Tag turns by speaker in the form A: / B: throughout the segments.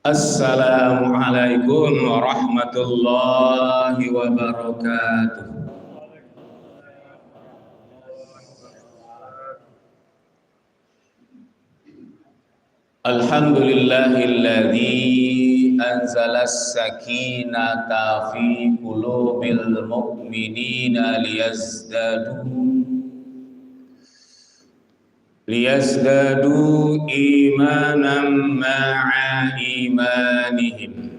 A: Assalamualaikum warahmatullahi wabarakatuh. Alhamdulillahilladzi anzalas sakinata fi qulubil mu'minina liyazdadu imanan ma'a imanihim.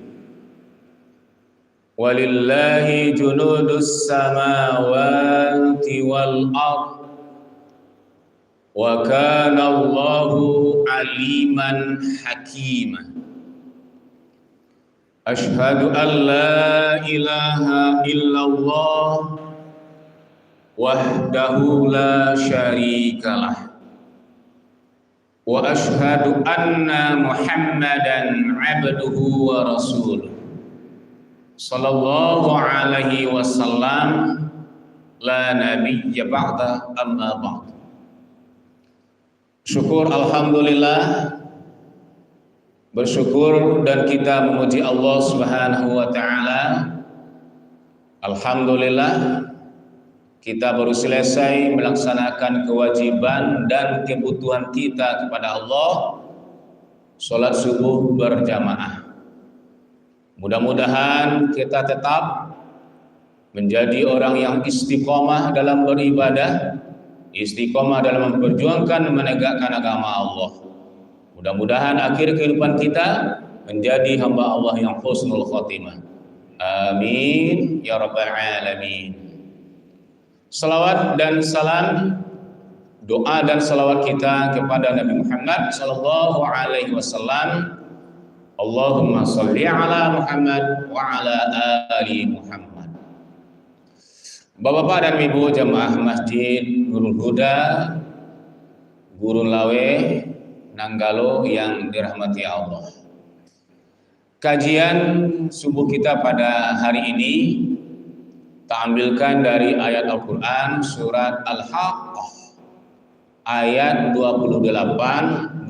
A: Walillahi junudus samawati wal ardh wa kana Allahu aliman hakima. Ashhadu an la ilaha illallah wahdahu la syarikalah wa ashhadu anna Muhammadan abduhu wa rasuluh sallallahu alaihi wasallam la nabiyya ba'da amma ba'd. Syukur alhamdulillah, bersyukur dan kita memuji Allah Subhanahu wa taala. Alhamdulillah kita baru selesai melaksanakan kewajiban dan kebutuhan kita kepada Allah, sholat subuh berjamaah. Mudah-mudahan kita tetap menjadi orang yang istiqomah dalam beribadah, istiqomah dalam memperjuangkan menegakkan agama Allah. Mudah-mudahan akhir kehidupan kita menjadi hamba Allah yang husnul khotimah. Amin ya rabbal alamin. Salawat dan salam, doa dan salawat kita kepada Nabi Muhammad sallallahu alaihi wasallam. Allahumma sholli ala Muhammad wa ala ali Muhammad. Bapak-bapak dan ibu jamaah Masjid Nurul Huda, Gurun Lawe, Nanggalo yang dirahmati Allah. Kajian subuh kita pada hari ini tampilkan dari ayat Al-Quran surat Al-Haqqah ayat 28-29.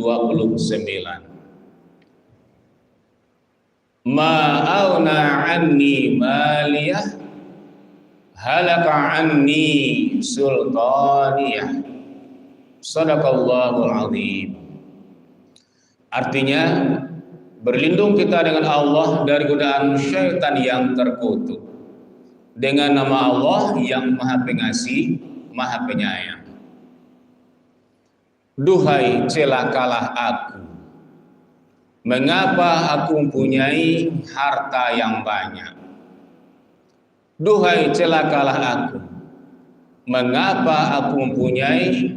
A: Ma'auna anni maliyah halaka anni sultaniyah. Sadaqallahul azim. Artinya, berlindung kita dengan Allah dari godaan syaitan yang terkutuk, dengan nama Allah yang Maha Pengasih, Maha Penyayang. Duhai celakalah aku, mengapa aku mempunyai harta yang banyak? Duhai celakalah aku, mengapa aku mempunyai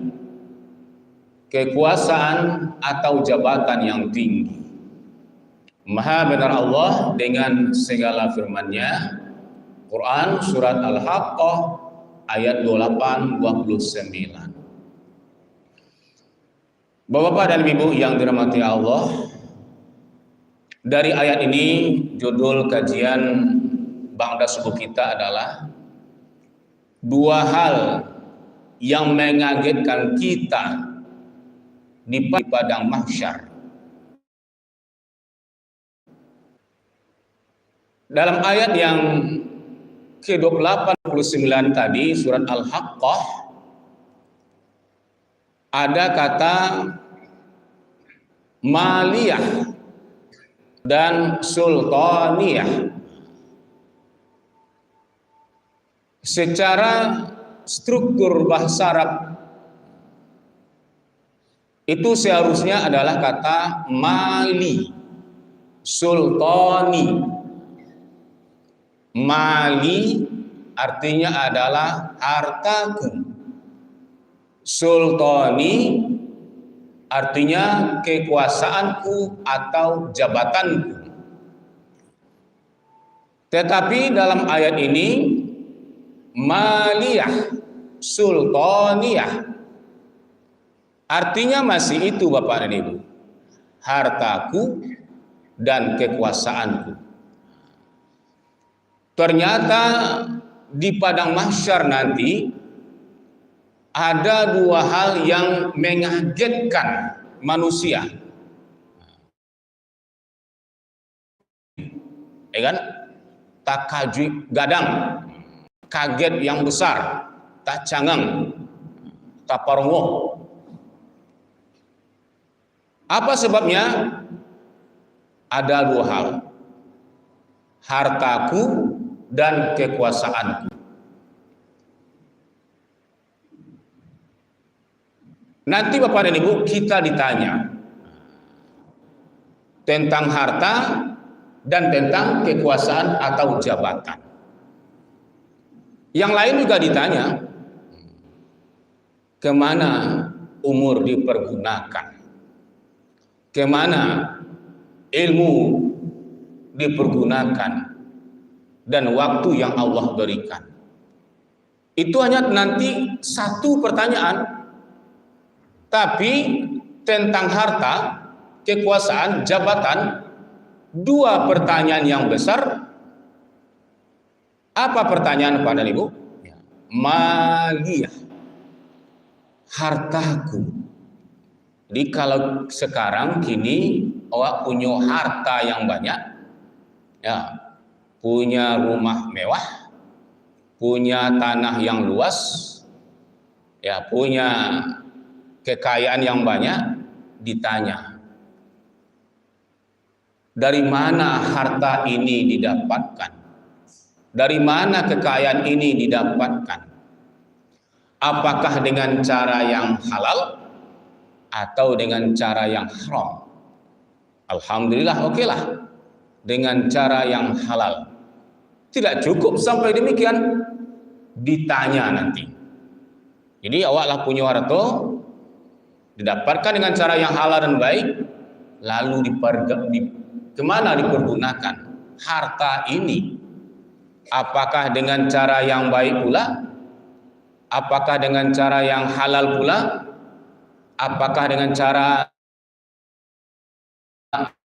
A: kekuasaan atau jabatan yang tinggi? Maha benar Allah dengan segala firman-Nya. Quran surat Al-Haqqah ayat 28-29. Bapak-bapak dan ibu yang dirahmati Allah, dari ayat ini judul kajian ba'da subuh kita adalah dua hal yang mengagetkan kita di padang mahsyar. Dalam ayat yang ke-89 tadi surat Al-Haqqah ada kata maliyah dan sultaniyah. Secara struktur bahasa Arab itu seharusnya adalah kata mali, sultani. Mali artinya adalah hartaku. Sultani artinya kekuasaanku atau jabatanku. Tetapi dalam ayat ini maliyah, sultaniyah artinya masih itu Bapak dan Ibu, hartaku dan kekuasaanku. Ternyata di padang mahsyar nanti ada dua hal yang mengagetkan manusia. Ya kan? Takajub gadang, kaget yang besar, tak cangang, tak parongoh. Apa sebabnya? Ada dua hal. Hartaku dan kekuasaanku. Nanti Bapak dan Ibu kita ditanya tentang harta dan tentang kekuasaan atau jabatan. Yang lain juga ditanya, kemana umur dipergunakan, kemana ilmu dipergunakan, dan waktu yang Allah berikan. Itu hanya nanti satu pertanyaan. Tapi tentang harta, kekuasaan, jabatan, dua pertanyaan yang besar. Apa pertanyaan pada Ibu? Maliyah, hartaku. Jadi kalau sekarang kini awak punya harta yang banyak, ya, punya rumah mewah, punya tanah yang luas, ya, punya kekayaan yang banyak, ditanya, dari mana harta ini didapatkan? Dari mana kekayaan ini didapatkan? Apakah dengan cara yang halal atau dengan cara yang haram? Alhamdulillah, okelah, dengan cara yang halal. Tidak cukup sampai demikian, ditanya nanti. Jadi awaklah punya harta, didapatkan dengan cara yang halal dan baik, lalu kemana dipergunakan harta ini? Apakah dengan cara yang baik pula? Apakah dengan cara yang halal pula? Apakah dengan cara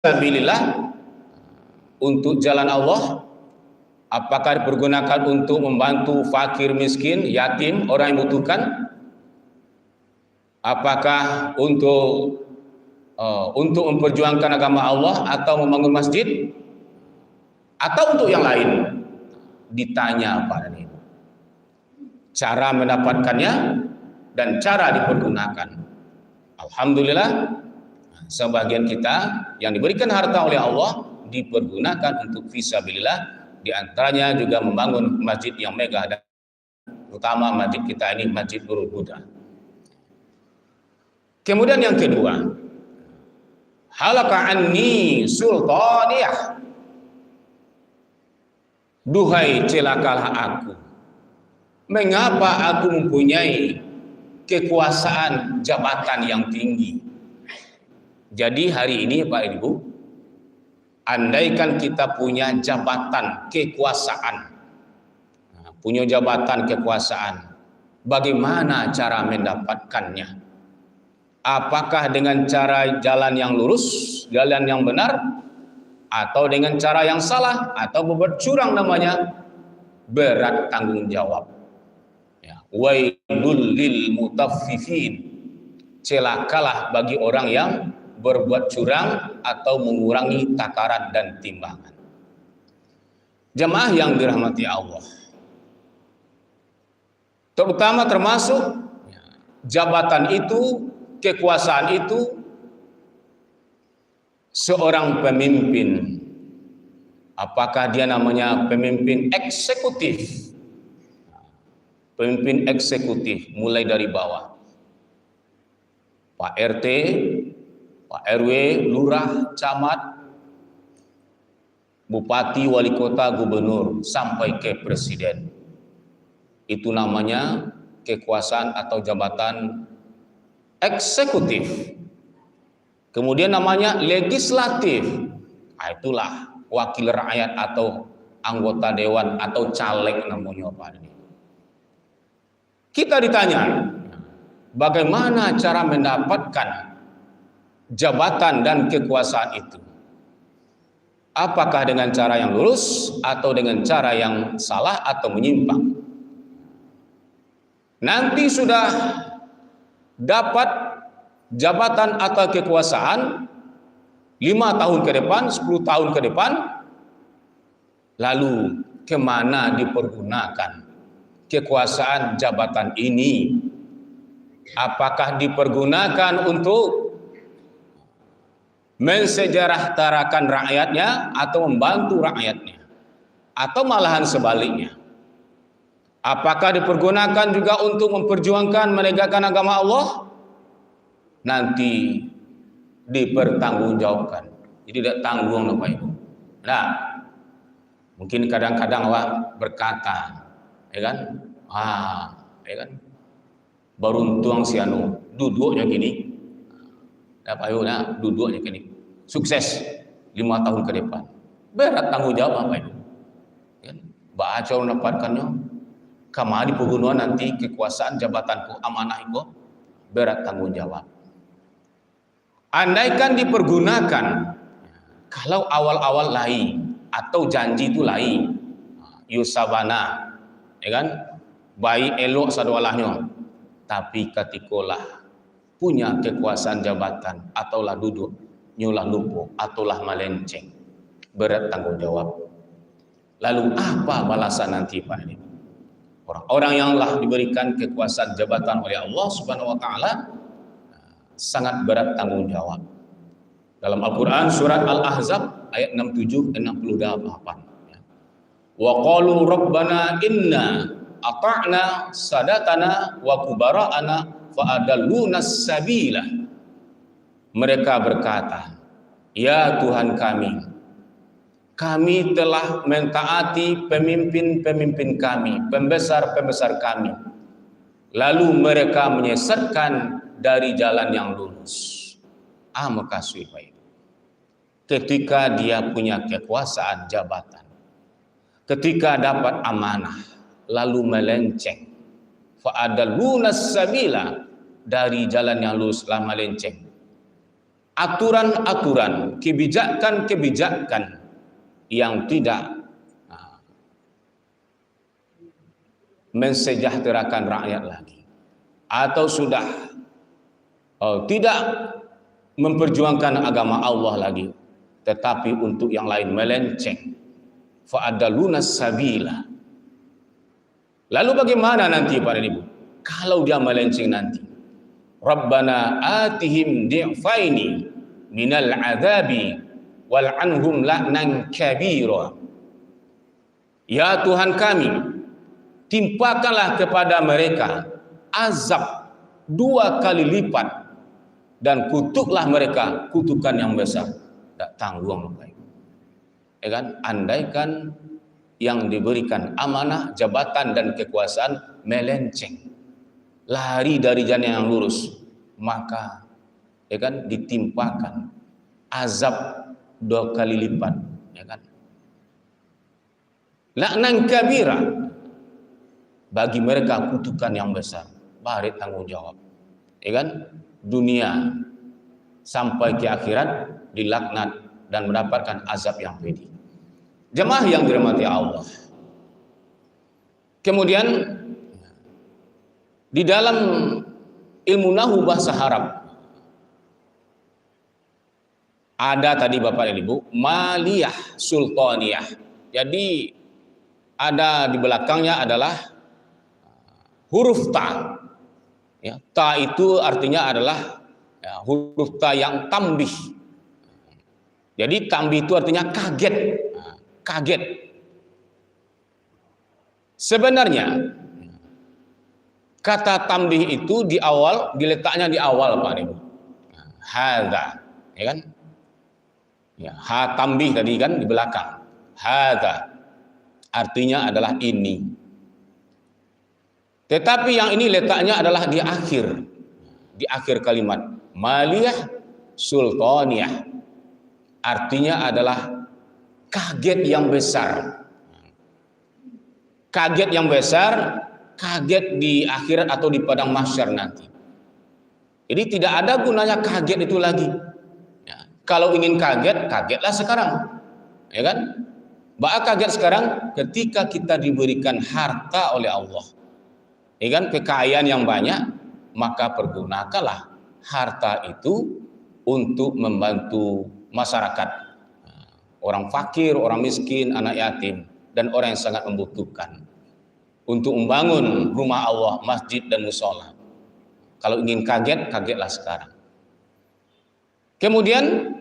A: sabilillah, untuk jalan Allah? Apakah dipergunakan untuk membantu fakir miskin, yatim, orang yang membutuhkan? Apakah untuk memperjuangkan agama Allah atau membangun masjid, atau untuk yang lain? Ditanya pada Ibu cara mendapatkannya dan cara dipergunakan. Alhamdulillah, sebagian kita yang diberikan harta oleh Allah dipergunakan untuk fisabilillah, di antaranya juga membangun masjid yang megah, dan terutama masjid kita ini, Masjid Nurul Huda. Kemudian yang kedua, halaka anni sultaniyah, duhai celakalah aku, mengapa aku mempunyai kekuasaan jabatan yang tinggi. Jadi hari ini Pak Ibu, andaikan kita punya jabatan kekuasaan, punya jabatan kekuasaan, bagaimana cara mendapatkannya? Apakah dengan cara jalan yang lurus, jalan yang benar, atau dengan cara yang salah, atau berbuat curang namanya? Berat tanggung jawab. Ya, wailul lil mutaffifin, celakalah bagi orang yang berbuat curang atau mengurangi takaran dan timbangan. Jemaah yang dirahmati Allah, terutama termasuk jabatan itu, kekuasaan itu, seorang pemimpin, apakah dia namanya pemimpin eksekutif, pemimpin eksekutif mulai dari bawah, Pak RT, Pak RW, lurah, camat, bupati, wali kota, gubernur, sampai ke presiden. Itu namanya kekuasaan atau jabatan eksekutif. Kemudian namanya legislatif. Itulah wakil rakyat atau anggota dewan atau caleg namanya Pak. Kita ditanya, bagaimana cara mendapatkan jabatan dan kekuasaan itu? Apakah dengan cara yang lurus atau dengan cara yang salah atau menyimpang? Nanti sudah dapat jabatan atau kekuasaan 5 tahun ke depan, 10 tahun ke depan, lalu kemana dipergunakan kekuasaan jabatan ini? Apakah dipergunakan untuk mensejahterakan rakyatnya atau membantu rakyatnya, atau malahan sebaliknya? Apakah dipergunakan juga untuk memperjuangkan menegakkan agama Allah? Nanti dipertanggungjawabkan. Jadi tidak tanggung Bapak Ibu. Nah, mungkin kadang-kadang awak berkata, ya kan? Ya kan? Beruntung si anu duduknya gini. Bapak Ibu, nah duduknya gini. Sukses 5 tahun ke depan. Berat tanggung jawab Bapak Ibu. Ya, baca mendapatkannya. Kama di pembunuhan nanti kekuasaan jabatanku amanah itu berat tanggung jawab. Andaikan dipergunakan, kalau awal-awal lain atau janji itu lain, yusabana, ya kan, baik elok sadwalahnya, tapi ketikolah punya kekuasaan jabatan ataulah duduk nyulah lupo ataulah melenceng, berat tanggung jawab. Lalu apa balasan nanti Pak ini? Orang-orang yang telah diberikan kekuasaan jabatan oleh Allah Subhanahu wa taala sangat berat tanggung jawab. Dalam Al-Qur'an surat Al-Ahzab ayat 67 dan 68. Wa qalu rabbana inna ata'na sadatana wa kubara'ana fa adalluna sabila. Mereka berkata, ya Tuhan kami telah mentaati pemimpin-pemimpin kami, pembesar-pembesar kami. Lalu mereka menyesatkan dari jalan yang lurus. Maka Bapak, ketika dia punya kekuasaan jabatan, ketika dapat amanah, lalu melenceng, fa'adalunas sabila, dari jalan yang lurus lah melenceng. Aturan-aturan, kebijakan-kebijakan yang tidak mensejahterakan rakyat lagi, atau sudah tidak memperjuangkan agama Allah lagi, tetapi untuk yang lain melenceng, fa'adalunas sabila. Lalu bagaimana nanti Pak dan Ibu kalau dia melenceng nanti? Rabbana atihim di'faini minal azabi wal anhum la'nan kabira. Ya Tuhan kami, timpakanlah kepada mereka azab 2 kali lipat dan kutuklah mereka kutukan yang besar. Tak tanggung Bapak Ibu. Ya kan? Andaikan yang diberikan amanah, jabatan dan kekuasaan melenceng, lari dari jalan yang lurus, maka ya kan ditimpakan azab 2 kali lipat, ya kan? Laknan kabira, bagi mereka kutukan yang besar, bari tanggung jawab, ya kan? Dunia sampai ke akhirat dilaknat dan mendapatkan azab yang pedih. Jemaah yang dirahmati Allah. Kemudian di dalam ilmu nahwu bahasa Arab ada tadi Bapak dan Ibu maliyah sultaniyah. Jadi ada di belakangnya adalah huruf ta. Ya, ta itu artinya adalah huruf ta yang tambih. Jadi tambih itu artinya kaget. Kaget. Sebenarnya kata tambih itu di awal, diletaknya di awal Pak Ibu. Hadza, ya kan? Ya, ha tambih tadi kan di belakang. Hadza artinya adalah ini. Tetapi yang ini letaknya adalah di akhir kalimat. Maliyah sultaniyah. Artinya adalah kaget yang besar. Kaget yang besar, kaget di akhirat atau di padang mahsyar nanti. Jadi tidak ada gunanya kaget itu lagi. Ya, kalau ingin kaget, kagetlah sekarang. ya kan? Bak kaget sekarang ketika kita diberikan harta oleh Allah, ya kan, kekayaan yang banyak, maka pergunakanlah harta itu untuk membantu masyarakat, orang fakir, orang miskin, anak yatim, dan orang yang sangat membutuhkan, untuk membangun rumah Allah, masjid dan musola. Kalau ingin kaget, kagetlah sekarang. Kemudian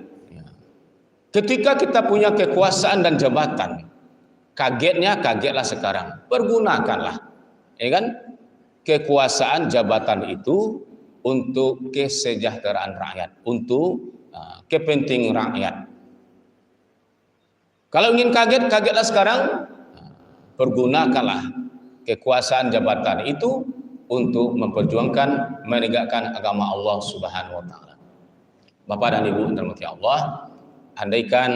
A: ketika kita punya kekuasaan dan jabatan, kagetlah sekarang. Pergunakanlah, ya kan, kekuasaan jabatan itu untuk kesejahteraan rakyat, untuk kepentingan rakyat. Kalau ingin kaget, kagetlah sekarang. Pergunakanlah kekuasaan jabatan itu untuk memperjuangkan, menegakkan agama Allah Subhanahu wa taala. Bapak dan Ibu yang dirahmati Allah, andaikan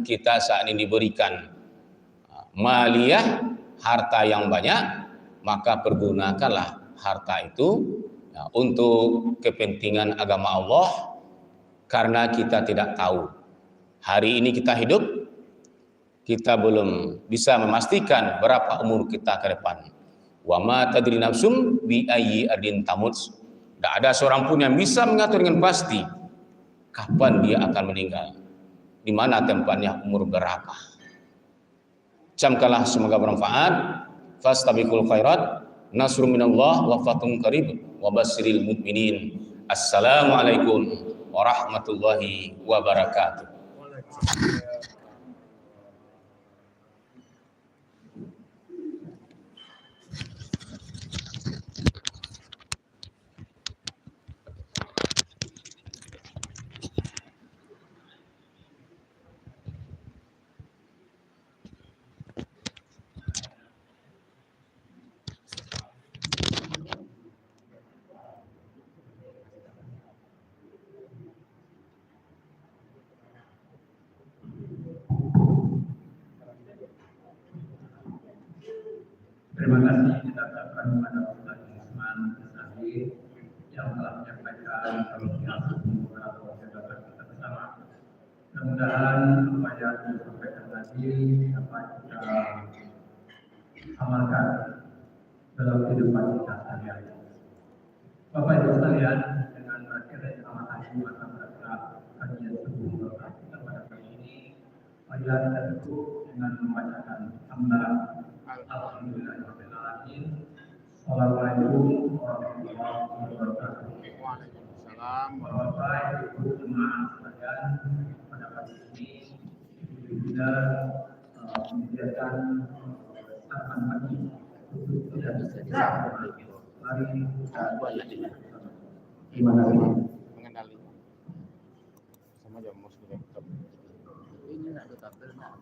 A: kita saat ini diberikan maliyah, harta yang banyak, maka pergunakanlah harta itu untuk kepentingan agama Allah, karena kita tidak tahu hari ini kita hidup, kita belum bisa memastikan berapa umur kita ke depan. Wa ma tadri nafsum bi ayyi ardin tamut. Tidak ada seorang pun yang bisa mengatur dengan pasti kapan dia akan meninggal, di mana tempatnya, umur berapa. Camkanlah, semoga bermanfaat. Fastabiqul khairat, nasrun minallah wa fathun qarib wa basyiril mu'minin. Assalamualaikum warahmatullahi wabarakatuh.
B: Terima kasih kita ucapkan kepada Ustaz Usman Isadi yang telah menyampaikan kalimat beberapa jabatan kita bersama. Mudah-mudahan apa yang disampaikan tadi dapat kita amalkan dalam kehidupan kita sehari-hari. Bapak Ibu sekalian, dengan berakhirnya amatan ini maka berkata kajian subuh Bapak kita pada kali ini, marilah kita cukup dengan membacakan hamdalah. Alhamdulillahirrahmanirrahim. Assalamualaikum warahmatullahi wabarakatuh. Waalaikumsalam. Bapak Ibu jemaah sekalian, pada pagi ini kita menyediakan sarapan pagi untuk tidak bisa. Mari kita terima kasih. Mengenali sama jam muslim. Ini nak tabel nak